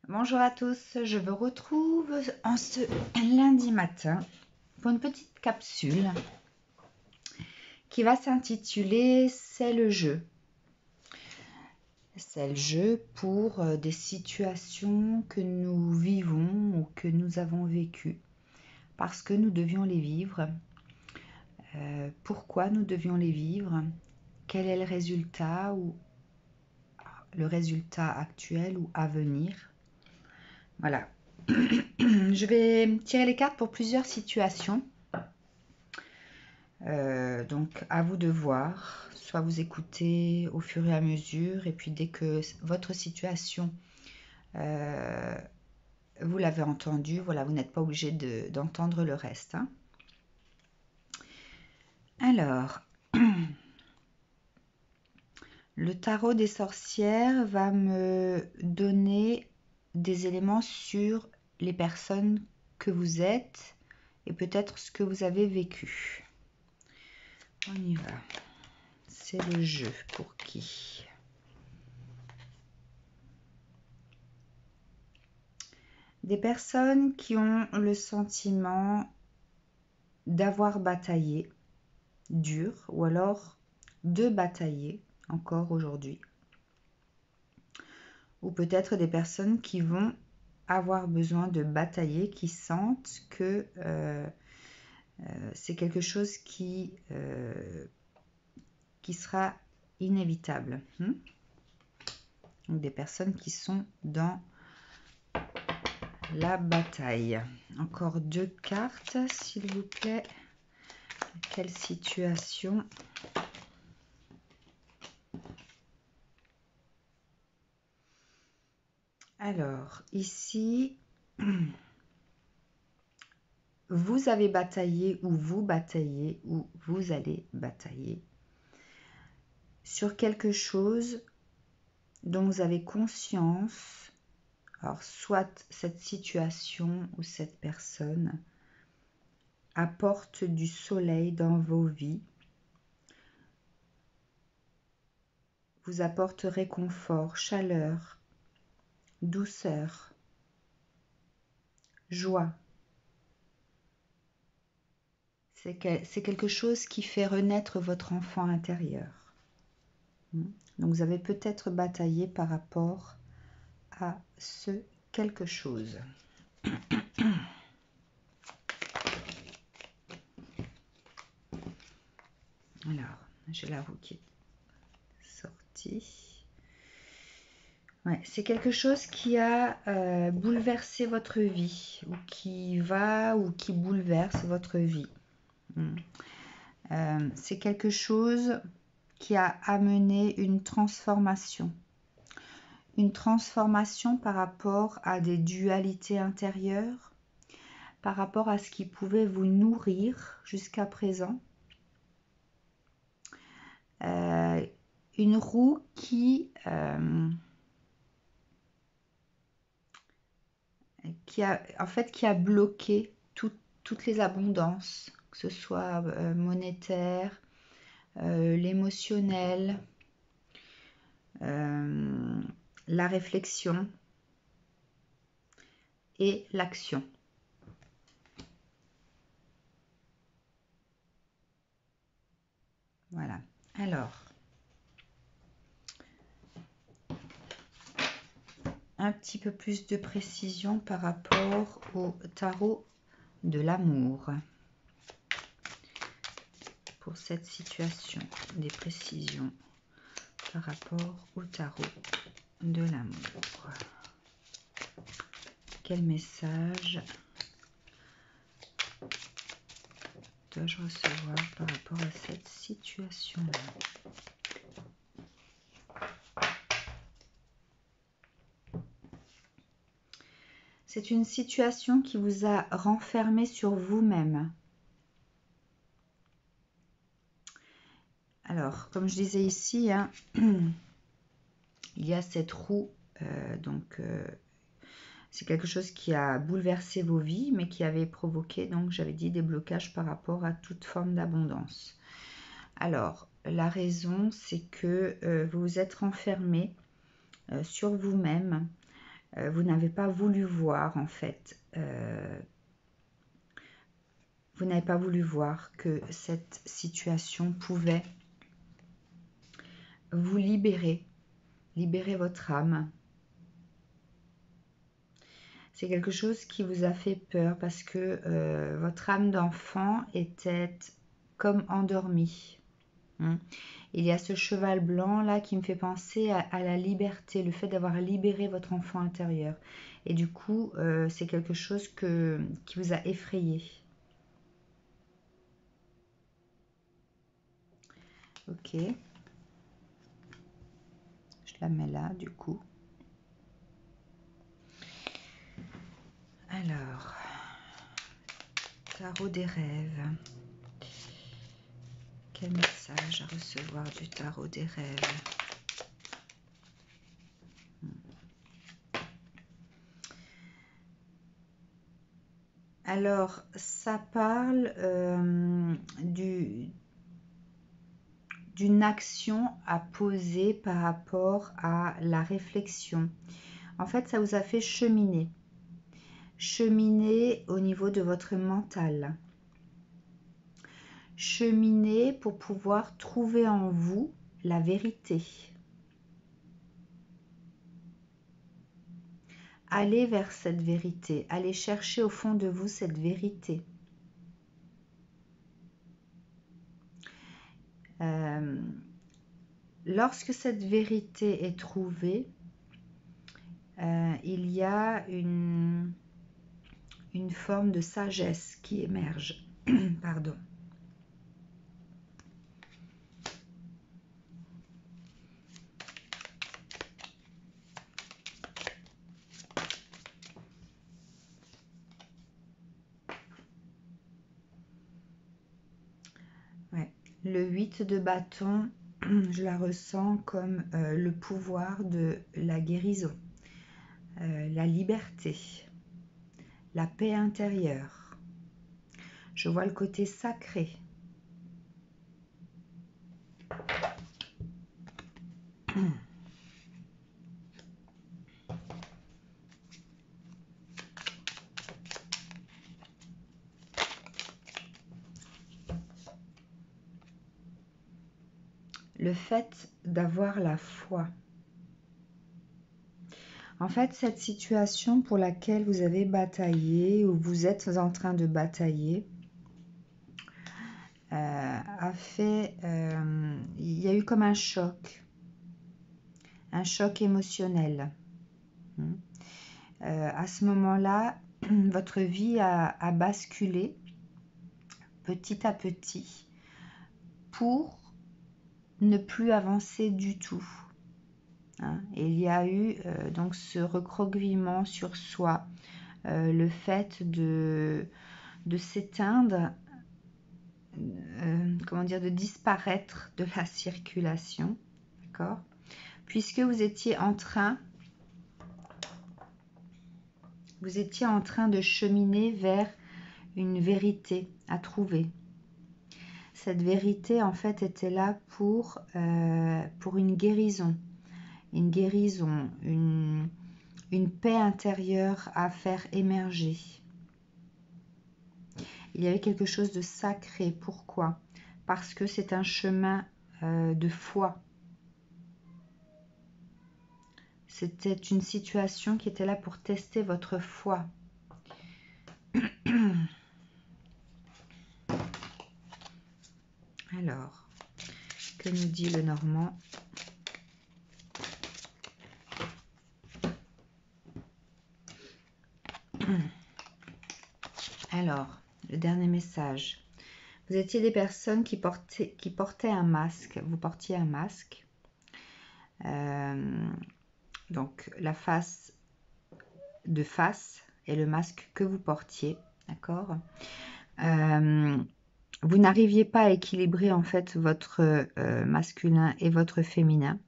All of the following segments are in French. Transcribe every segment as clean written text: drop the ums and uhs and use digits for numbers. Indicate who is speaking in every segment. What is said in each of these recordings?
Speaker 1: Bonjour à tous, je vous retrouve en ce lundi matin pour une petite capsule qui va s'intituler C'est le jeu. C'est le jeu pour des situations que nous vivons ou que nous avons vécues parce que nous devions les vivre. Pourquoi nous devions les vivre? Quel est le résultat actuel ou à venir? Voilà. Je vais tirer les cartes pour plusieurs situations. Donc, à vous de voir. Soit vous écoutez au fur et à mesure, et puis dès que votre situation, vous l'avez entendue, voilà, vous n'êtes pas obligé d'entendre le reste. Hein. Alors, le tarot des sorcières va me donner des éléments sur les personnes que vous êtes et peut-être ce que vous avez vécu. On y va. C'est le jeu pour qui? Des personnes qui ont le sentiment d'avoir bataillé dur ou alors de batailler encore aujourd'hui. Ou peut-être des personnes qui vont avoir besoin de batailler, qui sentent que c'est quelque chose qui sera inévitable. Donc des personnes qui sont dans la bataille. Encore 2 cartes, s'il vous plaît. Quelle situation? Alors, ici, vous avez bataillé ou vous allez batailler sur quelque chose dont vous avez conscience. Alors, soit cette situation ou cette personne apporte du soleil dans vos vies, vous apporte réconfort, chaleur, douceur, joie. C'est quelque chose qui fait renaître votre enfant intérieur. Donc vous avez peut-être bataillé par rapport à ce quelque chose. Alors, j'ai la roue qui est sortie. Ouais, c'est quelque chose qui a bouleversé votre vie ou qui bouleverse votre vie. C'est quelque chose qui a amené une transformation. Une transformation par rapport à des dualités intérieures, par rapport à ce qui pouvait vous nourrir jusqu'à présent. Une roue qui a bloqué toutes les abondances, que ce soit monétaire, l'émotionnel, la réflexion et l'action. Voilà. Alors, un petit peu plus de précision par rapport au tarot de l'amour. Pour cette situation, des précisions par rapport au tarot de l'amour. Quel message dois-je recevoir par rapport à cette situation-là? C'est une situation qui vous a renfermé sur vous-même. Alors, comme je disais ici, hein, il y a cette roue, c'est quelque chose qui a bouleversé vos vies, mais qui avait provoqué, donc j'avais dit, des blocages par rapport à toute forme d'abondance. Alors, la raison, c'est que vous vous êtes renfermé sur vous-même. vous n'avez pas voulu voir en fait. Vous n'avez pas voulu voir que cette situation pouvait vous libérer votre âme. C'est quelque chose qui vous a fait peur parce que votre âme d'enfant était comme endormie. Il y a ce cheval blanc là qui me fait penser à la liberté, le fait d'avoir libéré votre enfant intérieur. Et du coup, c'est quelque chose qui vous a effrayé. Ok. Je la mets là, du coup. Alors, tarot des rêves. Quel message à recevoir du tarot des rêves? Alors, ça parle d'une action à poser par rapport à la réflexion. En fait, ça vous a fait cheminer. Cheminer au niveau de votre mental. Cheminer pour pouvoir trouver en vous la vérité. Allez vers cette vérité. Allez chercher au fond de vous cette vérité. Lorsque cette vérité est trouvée, il y a une forme de sagesse qui émerge. Pardon. Ouais. Le 8 de bâton, je la ressens comme le pouvoir de la guérison, la liberté, la paix intérieure. Je vois le côté sacré. Le fait d'avoir la foi. En fait, cette situation pour laquelle vous avez bataillé ou vous êtes en train de batailler a fait... il y a eu comme un choc émotionnel. À ce moment-là, votre vie a basculé petit à petit pour ne plus avancer du tout. Et il y a eu donc ce recroquevillement sur soi, le fait de s'éteindre, comment dire, de disparaître de la circulation, d'accord, puisque vous étiez en train de cheminer vers une vérité à trouver. Cette vérité, en fait, était là pour une guérison. Une guérison, une paix intérieure à faire émerger. Il y avait quelque chose de sacré. Pourquoi? Parce que c'est un chemin de foi. C'était une situation qui était là pour tester votre foi. Alors, que nous dit le Normand? Alors, le dernier message. Vous étiez des personnes qui portaient un masque. Vous portiez un masque. Donc, la face de face et le masque que vous portiez. D'accord? Vous n'arriviez pas à équilibrer en fait votre masculin et votre féminin.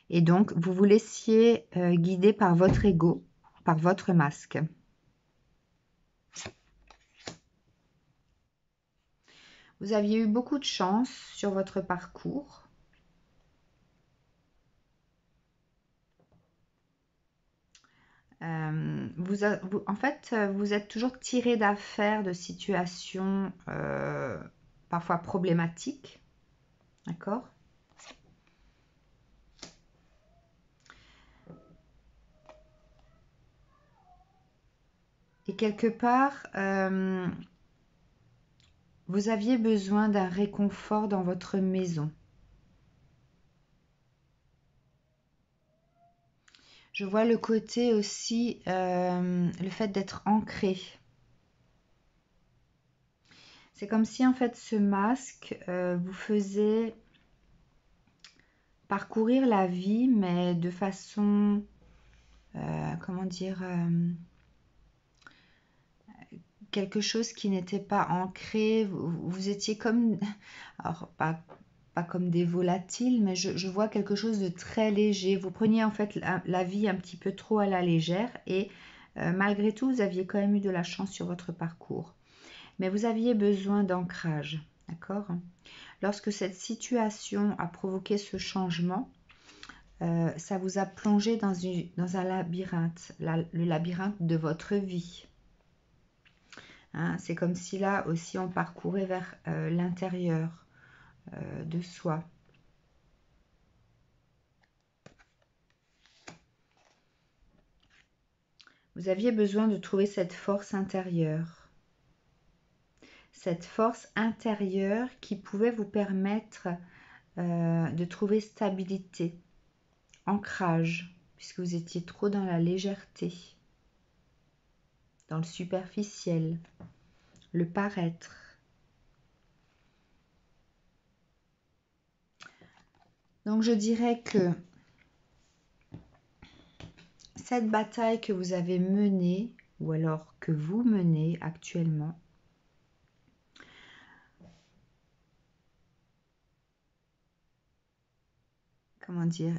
Speaker 1: Et donc, vous vous laissiez guider par votre ego, par votre masque. Vous aviez eu beaucoup de chance sur votre parcours. En fait, vous êtes toujours tiré d'affaire de situations parfois problématiques, d'accord? Et quelque part, vous aviez besoin d'un réconfort dans votre maison. Je vois le côté aussi, le fait d'être ancré. C'est comme si en fait ce masque vous faisait parcourir la vie, mais de façon, comment dire, quelque chose qui n'était pas ancré. Vous étiez comme, alors pas comme des volatiles, mais je vois quelque chose de très léger. Vous preniez en fait la vie un petit peu trop à la légère et malgré tout, vous aviez quand même eu de la chance sur votre parcours. Mais vous aviez besoin d'ancrage, d'accord? Lorsque cette situation a provoqué ce changement, ça vous a plongé dans un labyrinthe, le labyrinthe de votre vie. Hein, c'est comme si là aussi on parcourait vers l'intérieur de soi. Vous aviez besoin de trouver cette force intérieure. Cette force intérieure qui pouvait vous permettre de trouver stabilité, ancrage, puisque vous étiez trop dans la légèreté, dans le superficiel, le paraître. Donc je dirais que cette bataille que vous avez menée, ou alors que vous menez actuellement, comment dire,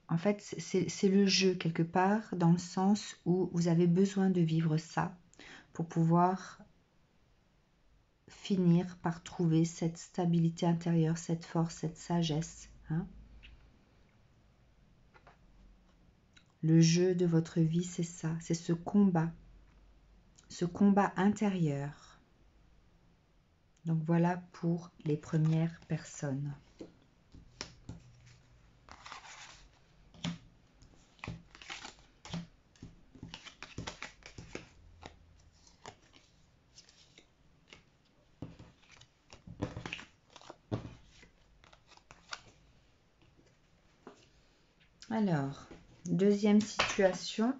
Speaker 1: en fait, c'est le jeu quelque part, dans le sens où vous avez besoin de vivre ça pour pouvoir finir par trouver cette stabilité intérieure, cette force, cette sagesse. Hein. Le jeu de votre vie, c'est ça, c'est ce combat intérieur. Donc voilà pour les premières personnes. Alors, deuxième situation,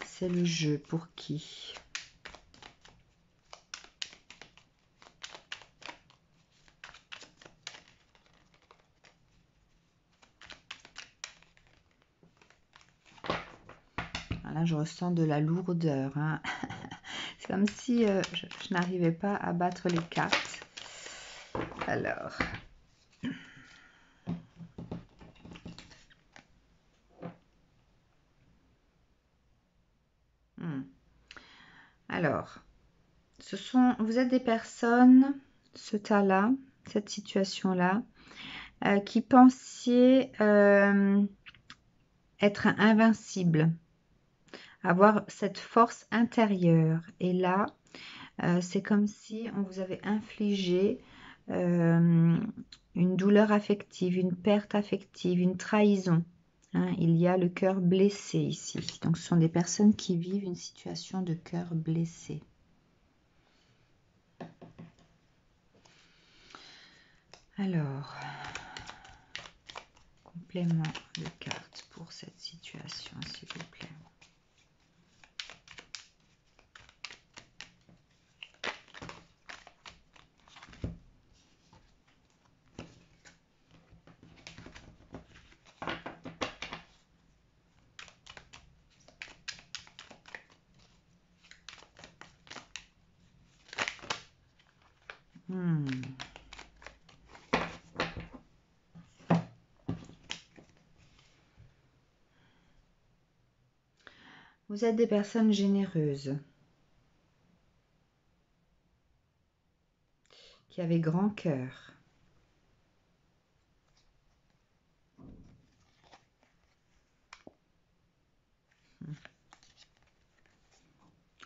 Speaker 1: c'est le jeu pour qui? Là, je ressens de la lourdeur. Hein. C'est comme si je n'arrivais pas à battre les cartes. Alors. Alors, vous êtes des personnes, ce tas-là, cette situation-là, qui pensiez être invincible, avoir cette force intérieure. Et là, c'est comme si on vous avait infligé une douleur affective, une perte affective, une trahison. Hein, il y a le cœur blessé ici. Donc, ce sont des personnes qui vivent une situation de cœur blessé. Alors, complément de carte pour cette situation, s'il vous plaît. Vous êtes des personnes généreuses, qui avez grand cœur.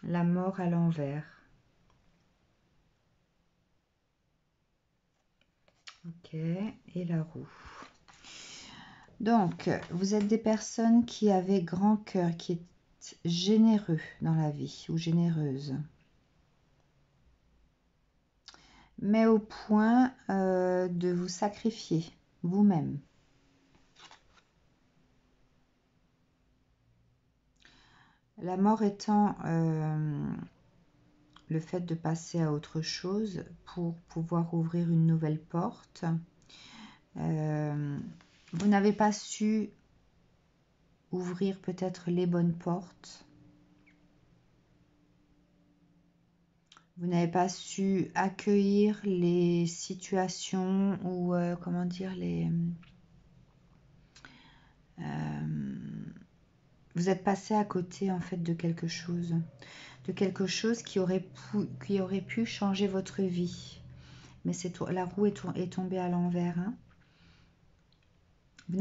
Speaker 1: La mort à l'envers. Ok, et la roue. Donc, vous êtes des personnes qui avaient grand cœur, qui êtes généreux dans la vie ou généreuses. Mais au point de vous sacrifier vous-même. La mort étant le fait de passer à autre chose pour pouvoir ouvrir une nouvelle porte. Vous n'avez pas su ouvrir peut-être les bonnes portes. Vous n'avez pas su accueillir les situations ou comment dire vous êtes passé à côté en fait de quelque chose qui aurait pu changer votre vie. Mais la roue est tombée à l'envers. Hein. Vous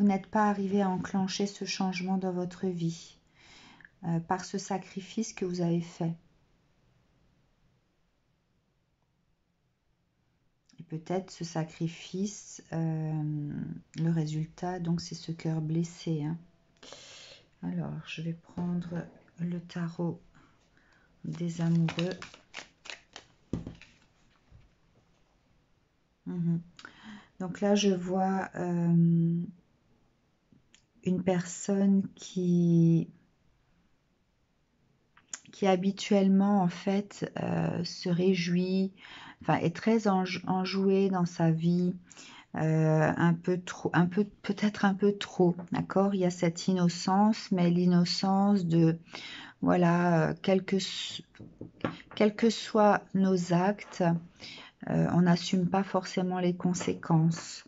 Speaker 1: n'êtes pas arrivé à enclencher ce changement dans votre vie par ce sacrifice que vous avez fait. Et peut-être ce sacrifice, le résultat, donc c'est ce cœur blessé. Hein. Alors, je vais prendre le tarot des amoureux. Donc là, je vois une personne qui habituellement en fait se réjouit, enfin est très enjouée dans sa vie, un peu trop, peut-être un peu trop, d'accord. Il y a cette innocence, mais l'innocence de voilà, quels que soient nos actes, on n'assume pas forcément les conséquences.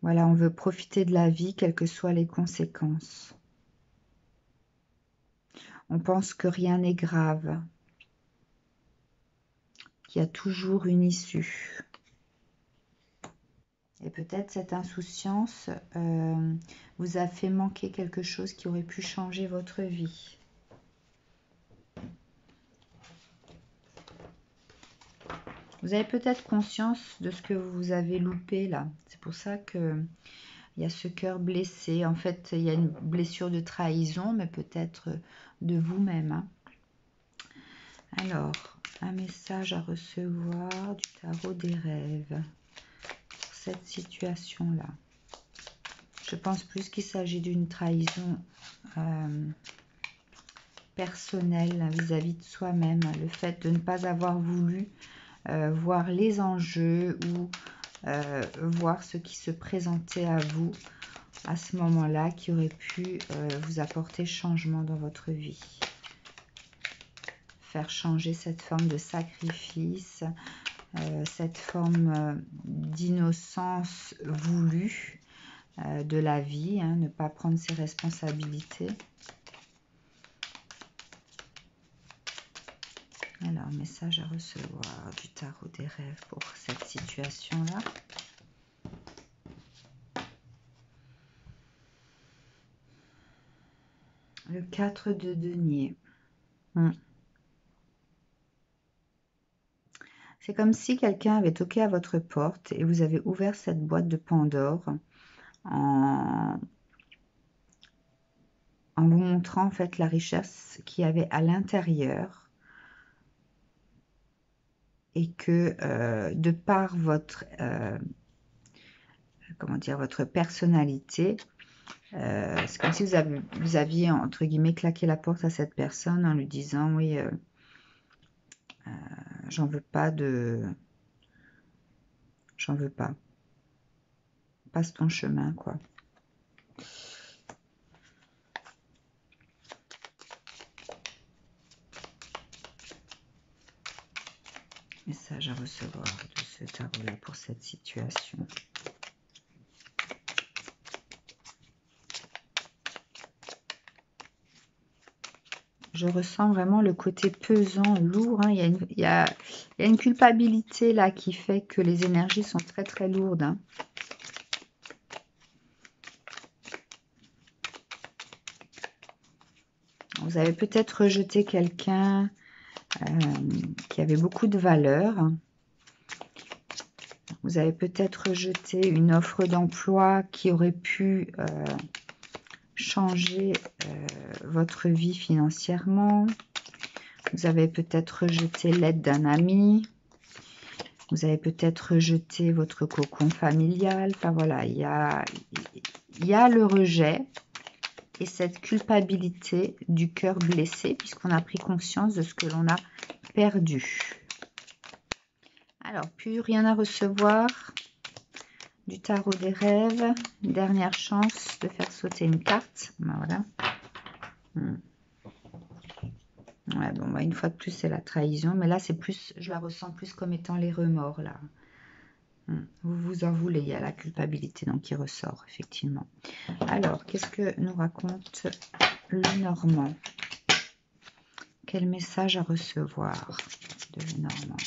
Speaker 1: Voilà, on veut profiter de la vie, quelles que soient les conséquences. On pense que rien n'est grave, qu'il y a toujours une issue. Et peut-être cette insouciance vous a fait manquer quelque chose qui aurait pu changer votre vie. Vous avez peut-être conscience de ce que vous avez loupé là. C'est pour ça que il y a ce cœur blessé. En fait, il y a une blessure de trahison, mais peut-être de vous-même. Hein. Alors, un message à recevoir du tarot des rêves pour cette situation-là. Je pense plus qu'il s'agit d'une trahison personnelle vis-à-vis de soi-même. Le fait de ne pas avoir voulu voir les enjeux ou voir ce qui se présentait à vous à ce moment-là qui aurait pu vous apporter changement dans votre vie. Faire changer cette forme de sacrifice, cette forme d'innocence voulue de la vie, hein, ne pas prendre ses responsabilités. Alors, message à recevoir du tarot des rêves pour cette situation-là. Le 4 de denier. C'est comme si quelqu'un avait toqué à votre porte et vous avez ouvert cette boîte de Pandore en vous montrant en fait la richesse qu'il y avait à l'intérieur et que de par votre comment dire, votre personnalité, c'est comme si vous aviez entre guillemets claqué la porte à cette personne en lui disant oui j'en veux pas, passe ton chemin quoi. Message à recevoir de ce tarot là pour cette situation. Je ressens vraiment le côté pesant, lourd. Hein. Il y a une culpabilité là qui fait que les énergies sont très très lourdes. Hein. Vous avez peut-être rejeté quelqu'un qui avait beaucoup de valeur. Vous avez peut-être rejeté une offre d'emploi qui aurait pu changer votre vie financièrement. Vous avez peut-être rejeté l'aide d'un ami. Vous avez peut-être rejeté votre cocon familial. Enfin voilà, il y a le rejet et cette culpabilité du cœur blessé puisqu'on a pris conscience de ce que l'on a perdu. Alors, plus rien à recevoir du tarot des rêves. Une dernière chance de faire sauter une carte. Ben voilà. Ouais, bon, bah, une fois de plus, c'est la trahison. Mais là, c'est plus, je la ressens plus comme étant les remords, là. Vous vous en voulez, il y a la culpabilité donc qui ressort, effectivement. Alors, qu'est-ce que nous raconte le Normand? Quel message à recevoir de le Normand?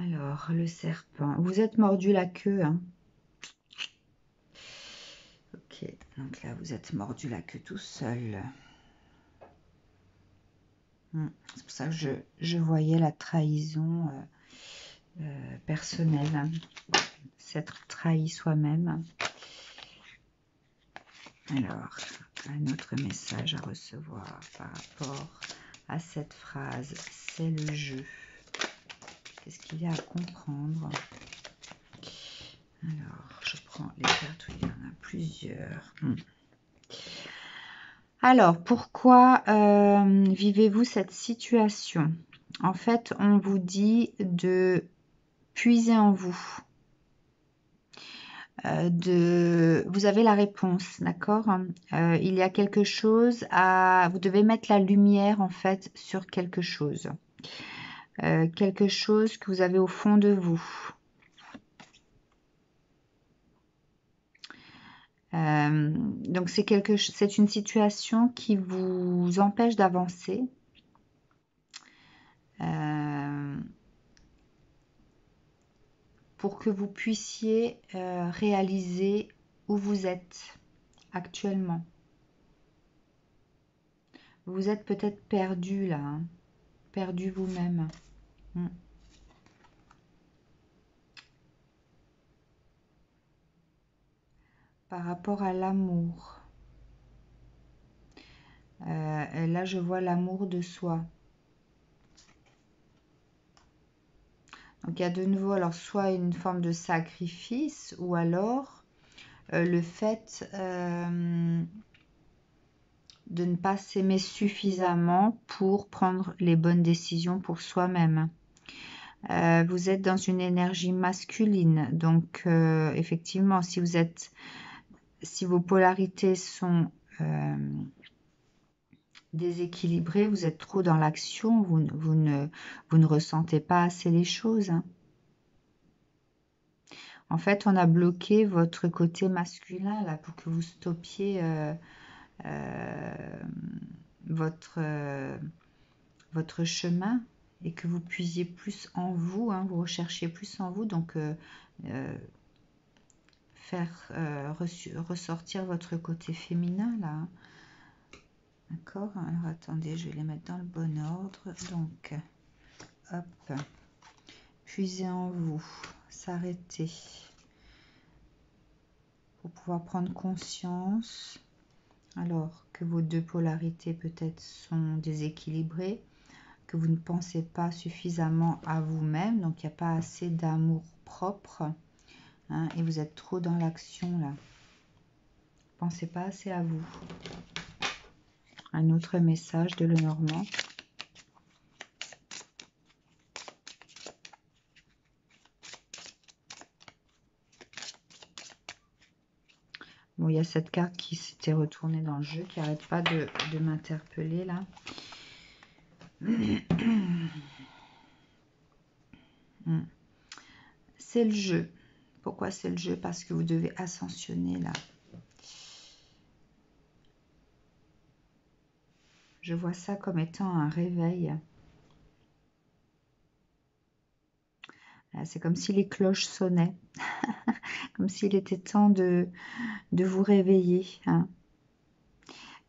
Speaker 1: Alors, le serpent. Vous êtes mordu la queue, hein? Ok, donc là, vous êtes mordu la queue tout seul. C'est pour ça que je voyais la trahison personnelle. Hein. S'être trahi soi-même. Alors, un autre message à recevoir par rapport à cette phrase. C'est le jeu. Qu'est-ce qu'il y a à comprendre? Alors, je prends les cartes où il y en a plusieurs. Alors, pourquoi vivez-vous cette situation? En fait, on vous dit de puiser en vous. Vous avez la réponse, d'accord? Il y a quelque chose à... Vous devez mettre la lumière, en fait, sur quelque chose. Quelque chose que vous avez au fond de vous. Donc, c'est une situation qui vous empêche d'avancer. Pour que vous puissiez réaliser où vous êtes actuellement. Vous êtes peut-être perdu là, hein, perdu vous-même. Par rapport à l'amour. Là, je vois l'amour de soi. Donc, il y a de nouveau, alors, soit une forme de sacrifice, ou alors le fait de ne pas s'aimer suffisamment pour prendre les bonnes décisions pour soi-même. Vous êtes dans une énergie masculine, donc effectivement, si vos polarités sont déséquilibrées, vous êtes trop dans l'action, vous ne ressentez pas assez les choses. Hein. En fait, on a bloqué votre côté masculin là pour que vous stoppiez votre chemin et que vous puisiez plus en vous, hein, vous recherchiez plus en vous, donc faire ressortir votre côté féminin là. Hein. D'accord? Alors attendez, je vais les mettre dans le bon ordre. Donc, hop, puiser en vous, s'arrêter pour pouvoir prendre conscience. Alors que vos deux polarités peut-être sont déséquilibrées, que vous ne pensez pas suffisamment à vous-même, donc il n'y a pas assez d'amour propre, hein, et vous êtes trop dans l'action là. Pensez pas assez à vous. Un autre message de Lenormand. Bon, il y a cette carte qui s'était retournée dans le jeu, qui n'arrête pas de m'interpeller là. C'est le jeu. Pourquoi c'est le jeu? Parce que vous devez ascensionner là. Je vois ça comme étant un réveil. C'est comme si les cloches sonnaient. Comme s'il était temps de vous réveiller. Hein.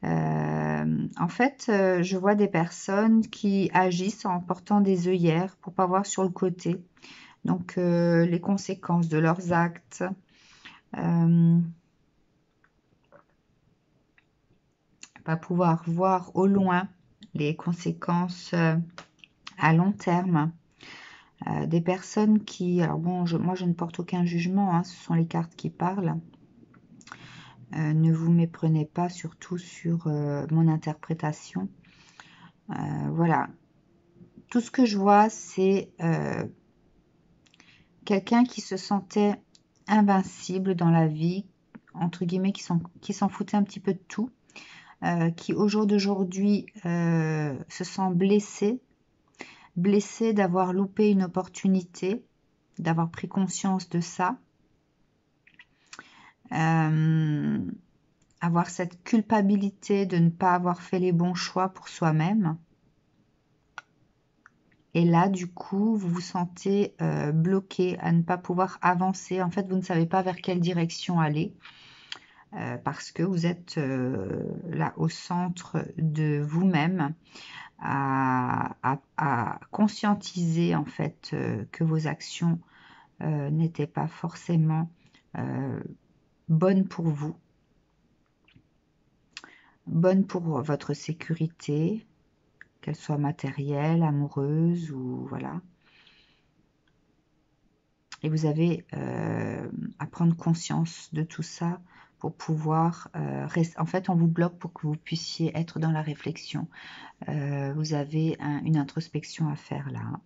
Speaker 1: En fait, je vois des personnes qui agissent en portant des œillères pour pas voir sur le côté. Donc, les conséquences de leurs actes. Pas pouvoir voir au loin les conséquences à long terme. Des personnes qui... Alors bon, moi je ne porte aucun jugement, hein, ce sont les cartes qui parlent. Ne vous méprenez pas surtout sur mon interprétation. Voilà. Tout ce que je vois, c'est quelqu'un qui se sentait invincible dans la vie, entre guillemets, qui s'en foutait un petit peu de tout, qui au jour d'aujourd'hui se sent blessé d'avoir loupé une opportunité, d'avoir pris conscience de ça, avoir cette culpabilité de ne pas avoir fait les bons choix pour soi-même. Et là, du coup, vous vous sentez bloqué à ne pas pouvoir avancer. En fait, vous ne savez pas vers quelle direction aller parce que vous êtes là au centre de vous-même à conscientiser en fait que vos actions n'étaient pas forcément bonnes pour vous, bonnes pour votre sécurité, qu'elle soit matérielle, amoureuse ou voilà. Et vous avez à prendre conscience de tout ça pour pouvoir rester. En fait, on vous bloque pour que vous puissiez être dans la réflexion. Vous avez une introspection à faire là.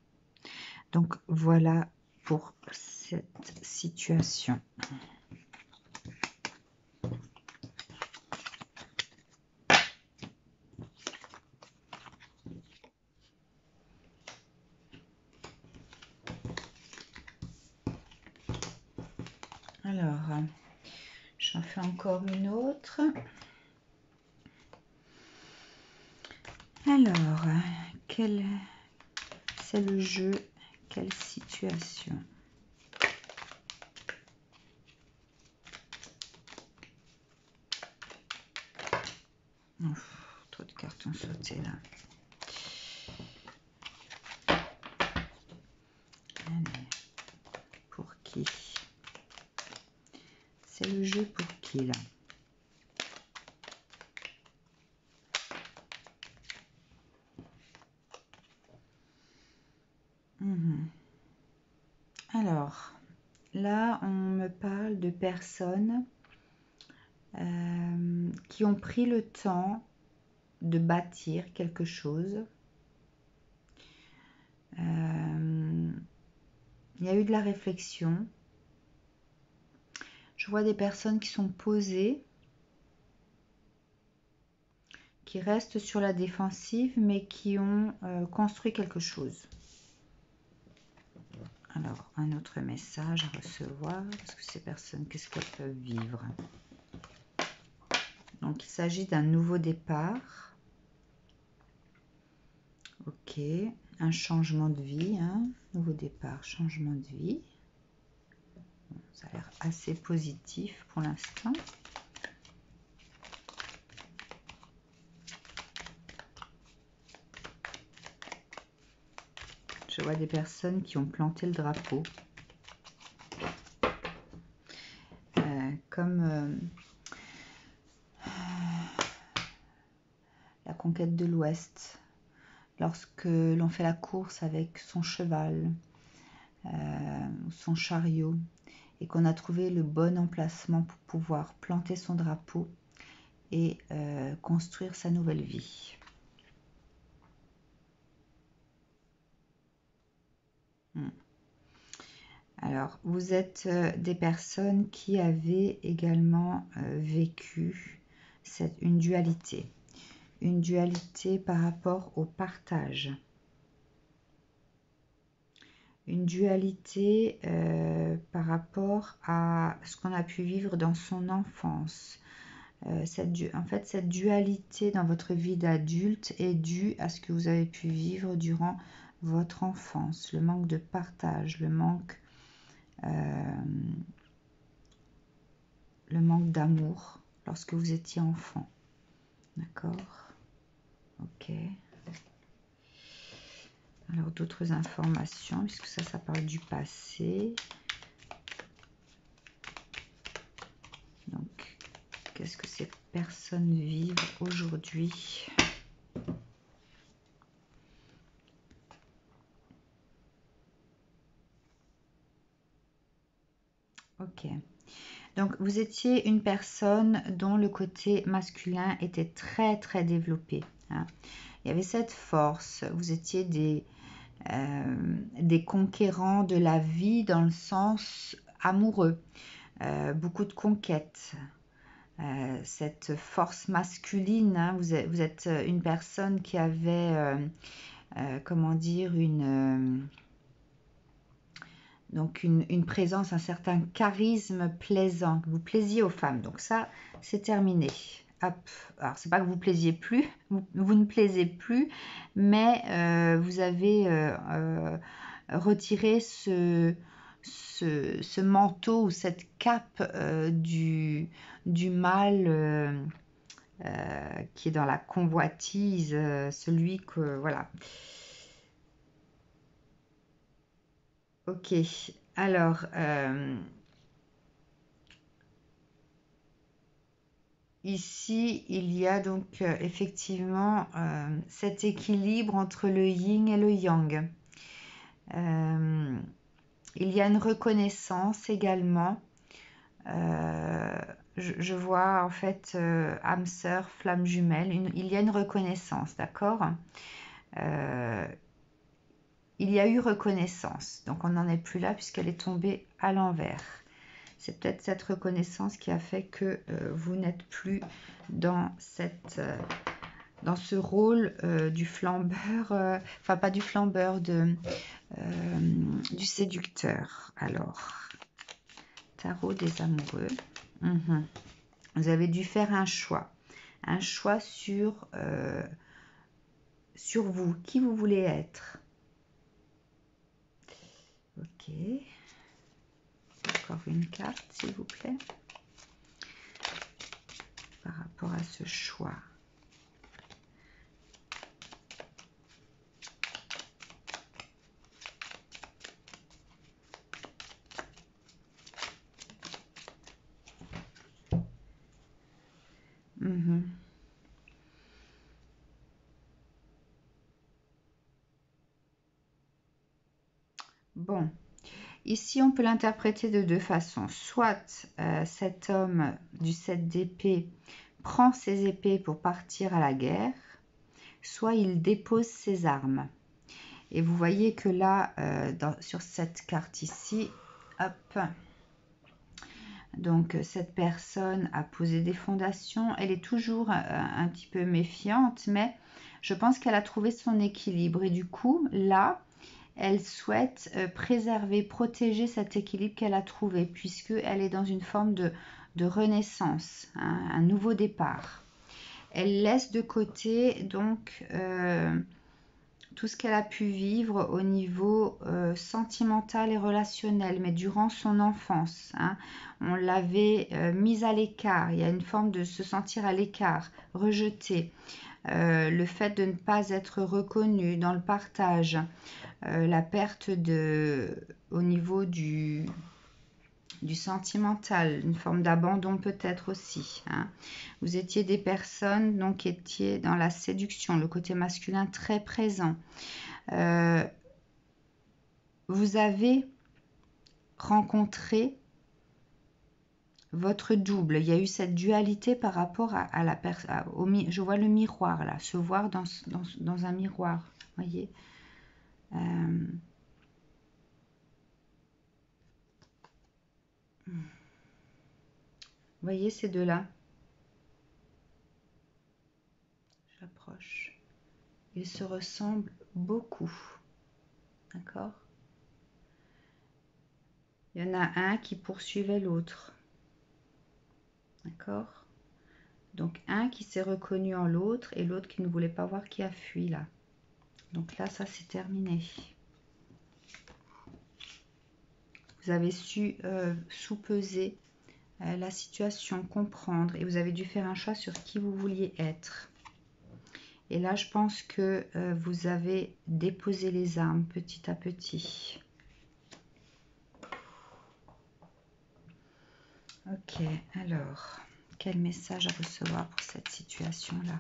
Speaker 1: Donc voilà pour cette situation. Alors, j'en fais encore une autre. Alors, quel c'est le jeu? Quelle situation? Ouf, trop de cartons sautés là. Allez, pour qui? C'est le jeu pour qui là? Alors, là, on me parle de personnes qui ont pris le temps de bâtir quelque chose. Il y a eu de la réflexion. Je vois des personnes qui sont posées, qui restent sur la défensive, mais qui ont construit quelque chose. Alors, un autre message à recevoir, parce que ces personnes, qu'est-ce qu'elles peuvent vivre? Donc, il s'agit d'un nouveau départ. Ok, un changement de vie, hein. Nouveau départ, changement de vie. Bon, ça a l'air assez positif pour l'instant. Je vois des personnes qui ont planté le drapeau. Comme la conquête de l'Ouest. Lorsque l'on fait la course avec son cheval, son chariot, et qu'on a trouvé le bon emplacement pour pouvoir planter son drapeau et construire sa nouvelle vie. Alors, vous êtes des personnes qui avaient également vécu une dualité. Une dualité par rapport au partage. une dualité par rapport à ce qu'on a pu vivre dans son enfance. En fait, cette dualité dans votre vie d'adulte est due à ce que vous avez pu vivre durant votre enfance, le manque de partage, le manque d'amour lorsque vous étiez enfant. D'accord? Ok. Alors, d'autres informations, puisque ça parle du passé. Donc, qu'est-ce que ces personnes vivent aujourd'hui? Ok. Donc, vous étiez une personne dont le côté masculin était très, très développé. Hein. Il y avait cette force. Vous étiez des conquérants de la vie dans le sens amoureux. Beaucoup de conquêtes. Cette force masculine, hein, vous êtes une personne qui avait, comment dire, donc une présence, un certain charisme plaisant, que vous plaisiez aux femmes. Donc ça, c'est terminé. Hop. Alors, c'est pas que vous plaisiez plus, vous ne plaisez plus, mais vous avez retiré ce manteau ou cette cape du mâle qui est dans la convoitise, celui que... Voilà. Ok, alors, ici, il y a donc effectivement cet équilibre entre le yin et le yang. Il y a une reconnaissance également. Je vois en fait âme sœur, flamme jumelle. Il y a une reconnaissance, d'accord? Il y a eu reconnaissance, donc on n'en est plus là puisqu'elle est tombée à l'envers. C'est peut-être cette reconnaissance qui a fait que vous n'êtes plus dans ce rôle du flambeur, enfin pas du flambeur, du séducteur. Alors, tarot des amoureux. Vous avez dû faire un choix sur vous, qui vous voulez être. Ok. Encore une carte, s'il vous plaît, par rapport à ce choix. Bon, ici on peut l'interpréter de deux façons. Soit cet homme du 7 d'épée prend ses épées pour partir à la guerre, soit il dépose ses armes. Et vous voyez que là, sur cette carte ici, hop, donc cette personne a posé des fondations. Elle est toujours un petit peu méfiante, mais je pense qu'elle a trouvé son équilibre. Et du coup, là, elle souhaite préserver, protéger cet équilibre qu'elle a trouvé, puisqu'elle est dans une forme de renaissance, hein, un nouveau départ. Elle laisse de côté donc tout ce qu'elle a pu vivre au niveau sentimental et relationnel, mais durant son enfance. Hein, on l'avait mise à l'écart. Il y a une forme de se sentir à l'écart, rejeté. Le fait de ne pas être reconnu dans le partage, la perte au niveau du sentimental, une forme d'abandon peut-être aussi. Hein. Vous étiez des personnes donc, qui étiez dans la séduction, le côté masculin très présent. Vous avez rencontré votre double. Il y a eu cette dualité par rapport à la personne. Je vois le miroir là, se voir dans un miroir. Voyez. Voyez ces deux-là. J'approche. Ils se ressemblent beaucoup. D'accord? Il y en a un qui poursuivait l'autre. D'accord? Donc, un qui s'est reconnu en l'autre et l'autre qui ne voulait pas voir qui a fui là. Donc là, ça c'est terminé. Vous avez su sous-peser la situation, comprendre et vous avez dû faire un choix sur qui vous vouliez être. Et là, je pense que vous avez déposé les armes petit à petit. Ok, alors, quel message à recevoir pour cette situation-là?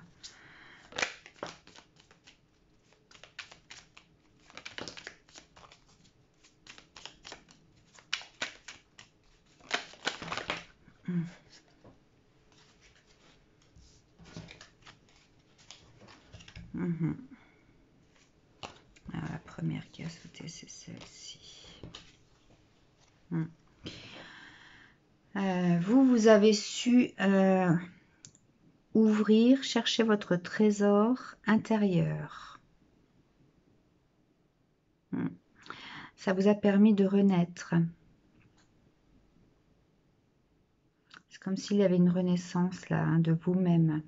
Speaker 1: Alors, la première qui a sauté, c'est celle-ci. Vous avez su ouvrir, chercher votre trésor intérieur. Ça vous a permis de renaître. C'est comme s'il y avait une renaissance là, hein, de vous-même.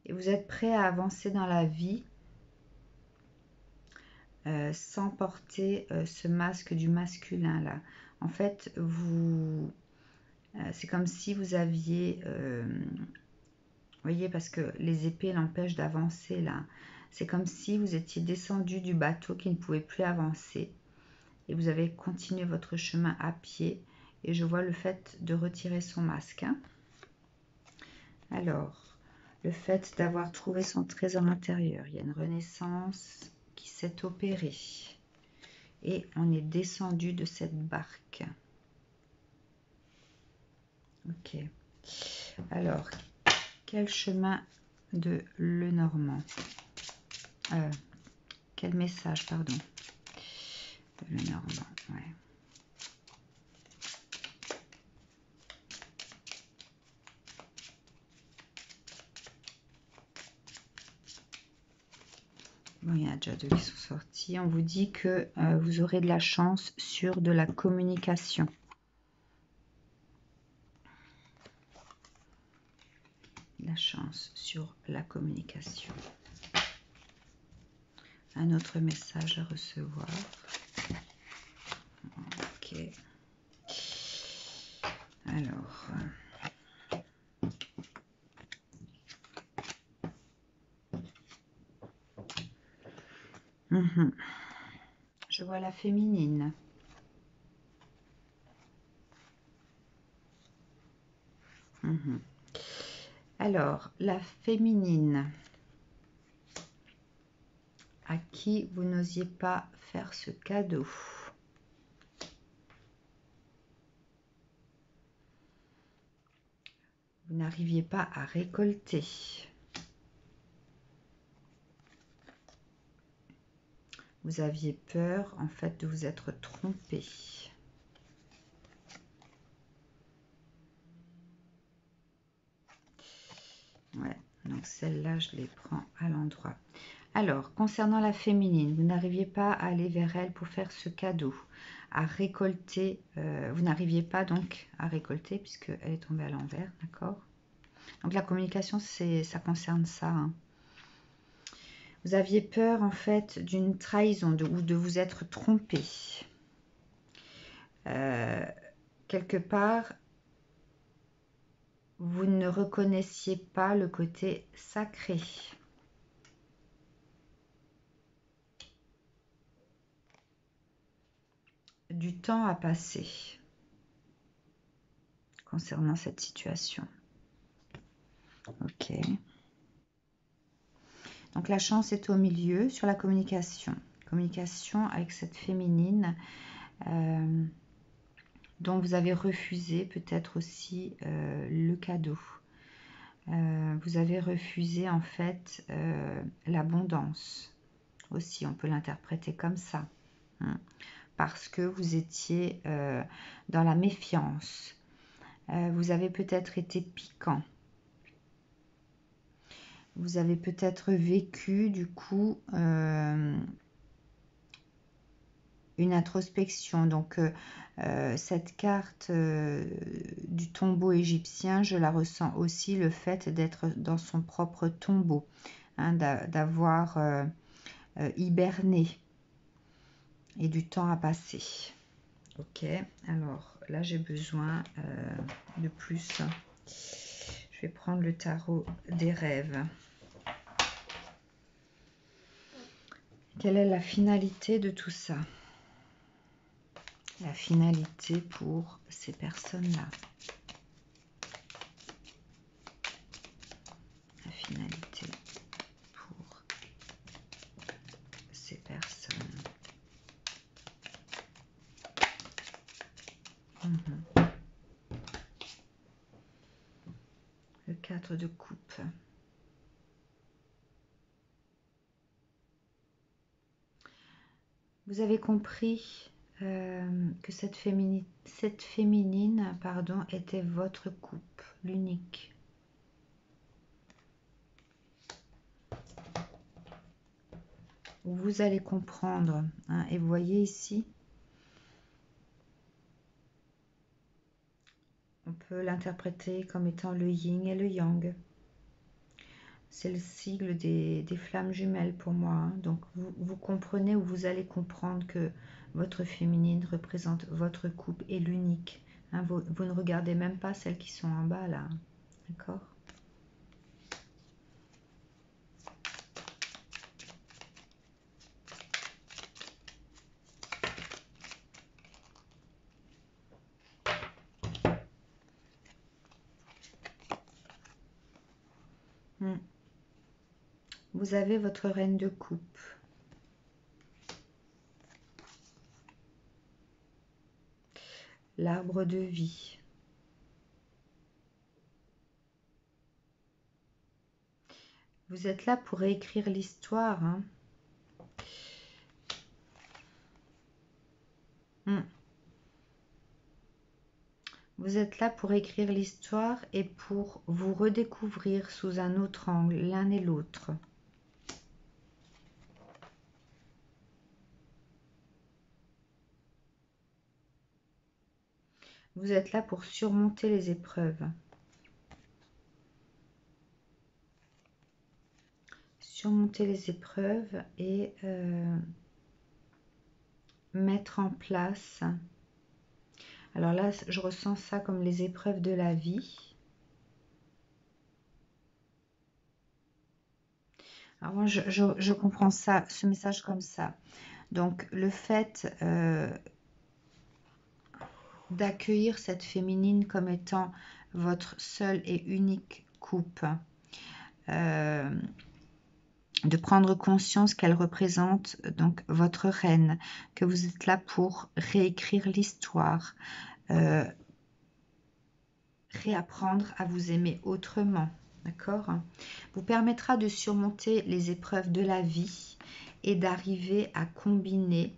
Speaker 1: Et vous êtes prêt à avancer dans la vie sans porter ce masque du masculin là. En fait, c'est comme si vous aviez, voyez, parce que les épées l'empêchent d'avancer là. C'est comme si vous étiez descendu du bateau qui ne pouvait plus avancer et vous avez continué votre chemin à pied. Et je vois le fait de retirer son masque. Hein. Alors, le fait d'avoir trouvé son trésor intérieur, il y a une renaissance qui s'est opérée. Et on est descendu de cette barque. Ok. Alors, quel chemin de Lenormand quel message, pardon. De Lenormand, ouais. Bon, il y en a déjà deux qui sont sortis. On vous dit que vous aurez de la chance sur de la communication. La chance sur la communication. Un autre message à recevoir. Ok. Alors. Je vois la féminine. Alors, la féminine, à qui vous n'osiez pas faire ce cadeau. Vous n'arriviez pas à récolter. Vous aviez peur, en fait, de vous être trompé. Ouais, donc celle-là, je les prends à l'endroit. Alors, concernant la féminine, vous n'arriviez pas à aller vers elle pour faire ce cadeau, à récolter. Vous n'arriviez pas donc à récolter puisqu'elle est tombée à l'envers, d'accord? Donc la communication, ça concerne ça. Hein. Vous aviez peur en fait d'une trahison ou de vous être trompé. Quelque part, vous ne reconnaissiez pas le côté sacré. Du temps a passé concernant cette situation. Ok. Donc la chance est au milieu sur la communication. Communication avec cette féminine dont vous avez refusé peut-être aussi le cadeau. Vous avez refusé en fait l'abondance aussi, on peut l'interpréter comme ça. Hein, parce que vous étiez dans la méfiance. Vous avez peut-être été piquant. Vous avez peut-être vécu du coup une introspection. Donc cette carte du tombeau égyptien, je la ressens aussi, le fait d'être dans son propre tombeau, hein, d'avoir hiberné et du temps à passer. Ok, alors là j'ai besoin de plus. Je vais prendre le tarot des rêves. Quelle est la finalité de tout ça? La finalité pour ces personnes-là. La finalité pour ces personnes. Le 4 de coupe. Vous avez compris que cette féminine, pardon, était votre coupe, l'unique. Vous allez comprendre, hein, et vous voyez ici, on peut l'interpréter comme étant le yin et le yang. C'est le sigle des flammes jumelles pour moi, hein. Donc vous comprenez, ou vous allez comprendre que votre féminine représente votre coupe et l'unique, hein. Vous ne regardez même pas celles qui sont en bas là, d'accord? Vous avez votre reine de coupe. L'arbre de vie. Vous êtes là pour réécrire l'histoire, hein. Vous êtes là pour écrire l'histoire et pour vous redécouvrir sous un autre angle, l'un et l'autre. Vous êtes là pour surmonter les épreuves. Surmonter les épreuves et mettre en place. Alors là, je ressens ça comme les épreuves de la vie. Alors moi, je comprends ça, ce message comme ça. Donc, le fait d'accueillir cette féminine comme étant votre seule et unique coupe, de prendre conscience qu'elle représente donc votre reine, que vous êtes là pour réécrire l'histoire, réapprendre à vous aimer autrement, d'accord? Vous permettra de surmonter les épreuves de la vie et d'arriver à combiner,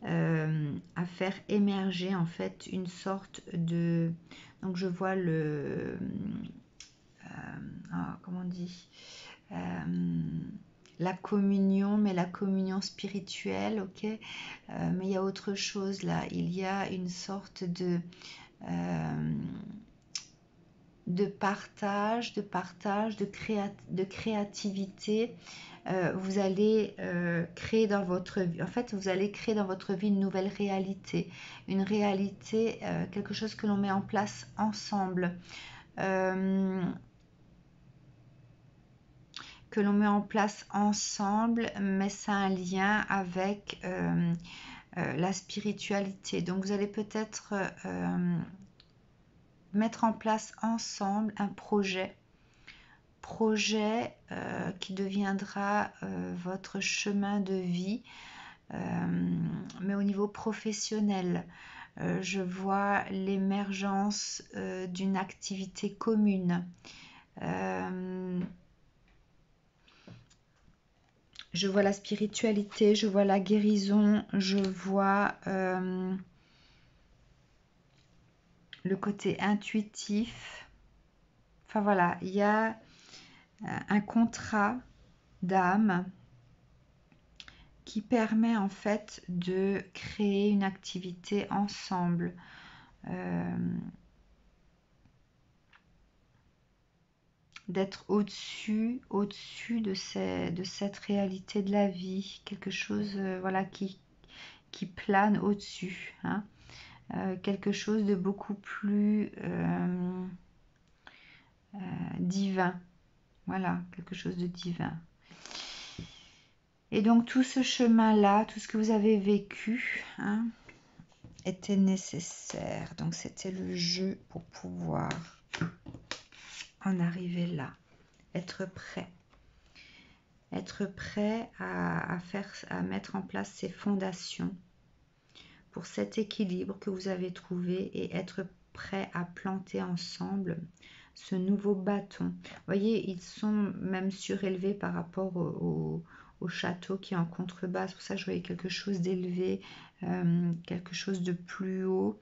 Speaker 1: à faire émerger en fait une sorte de... Donc je vois le... comment on dit, la communion, mais la communion spirituelle, ok, mais il y a autre chose là, il y a une sorte de partage, de créativité. Vous allez créer dans votre vie, en fait, vous allez créer dans votre vie une nouvelle réalité, quelque chose que l'on met en place ensemble. Mais ça a un lien avec la spiritualité. Donc vous allez peut-être mettre en place ensemble un projet qui deviendra votre chemin de vie, mais au niveau professionnel. Je vois l'émergence d'une activité commune. Je vois la spiritualité, je vois la guérison, je vois le côté intuitif. Enfin voilà, il y a un contrat d'âme qui permet en fait de créer une activité ensemble. D'être au-dessus de cette réalité de la vie, quelque chose voilà, qui plane au-dessus, hein. Quelque chose de beaucoup plus divin, voilà, quelque chose de divin. Et donc tout ce chemin-là, tout ce que vous avez vécu, hein, était nécessaire. Donc c'était le jeu pour pouvoir en arriver là, être prêt. Être prêt à mettre en place ces fondations pour cet équilibre que vous avez trouvé et être prêt à planter ensemble ce nouveau bâton. Vous voyez, ils sont même surélevés par rapport au château qui est en contrebas. C'est pour ça que je voyais quelque chose d'élevé, quelque chose de plus haut,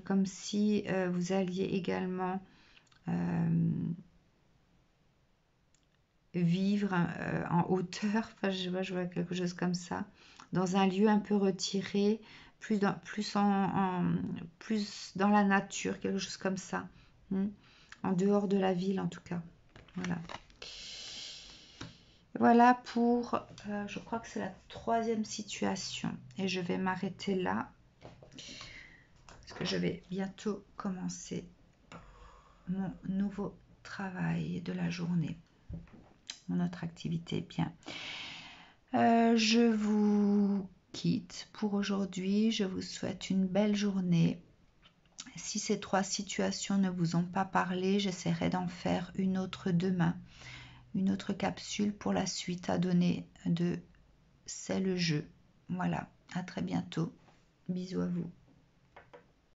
Speaker 1: comme si vous alliez également vivre en hauteur, enfin je vois quelque chose comme ça, dans un lieu un peu retiré, plus dans la nature, quelque chose comme ça, en dehors de la ville en tout cas. Voilà pour, je crois que c'est la 3e situation, et je vais m'arrêter là, parce que je vais bientôt commencer mon nouveau travail de la journée. Notre activité, bien. Je vous quitte pour aujourd'hui. Je vous souhaite une belle journée. Si ces 3 situations ne vous ont pas parlé, j'essaierai d'en faire une autre demain. Une autre capsule pour la suite à donner de C'est le jeu. Voilà, à très bientôt. Bisous à vous.